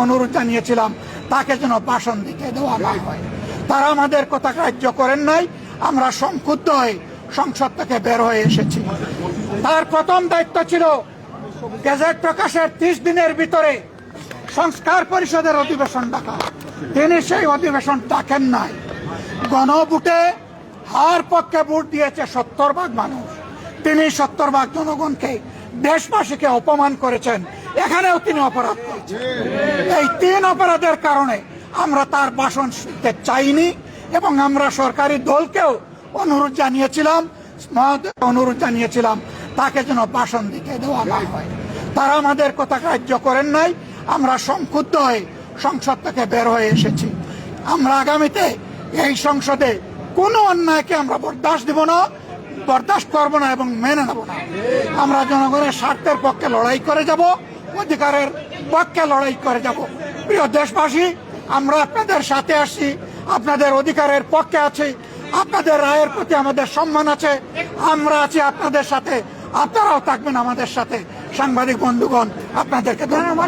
অনুরোধ জানিয়েছিলাম তাকে যেন ভাষণ দিতে দেওয়া না হয়। তারা আমাদের কথা গ্রাহ্য করেন নাই। আমরা সংক্ষুব্ধ হয়ে সংসদ থেকে বের হয়ে এসেছি। তার প্রথম দায়িত্ব ছিল গেজেট প্রকাশের 30 দিনের ভিতরে সংস্কার পরিষদের অধিবেশন ডাকা। তিনি সেই অধিবেশন ডাকেন নাই। গণভোটে হার পক্ষে ভোট দিয়েছে 70% মানুষ। তিনি 70% জনগণকে, দেশবাসীকে অপমান করেছেন। এখানেও তিনি অপরাধ করেছেন। এই 3 অপরাধের কারণে আমরা তার ভাষণ শুনতে চাইনি এবং আমরা সরকারি দলকেও অনুরোধ জানিয়েছিলাম তাকে যেন ভাষণ দিতে দেওয়া না হয়। তারা আমাদের কথা গ্রাহ্য করেন নাই। আমরা সংক্ষুব্ধ হয়ে সংসদ থেকে বের হয়ে এসেছি। আমরা আগামীতে এই সংসদে কোনো অন্যায়কে আমরা বরদাস্ত করব না এবং মেনে নেব না। আমরা জনগণের স্বার্থের পক্ষে লড়াই করে যাব, অধিকারের পক্ষে লড়াই করে যাব। প্রিয় দেশবাসী, আমরা আপনাদের সাথে আসছি, আপনাদের অধিকারের পক্ষে আছি, আপনাদের রায়ের প্রতি আমাদের সম্মান আছে। আমরা আছি আপনাদের সাথে, আপনারাও থাকবেন আমাদের সাথে। সাংবাদিক বন্ধুগণ, আপনাদেরকে ধন্যবাদ।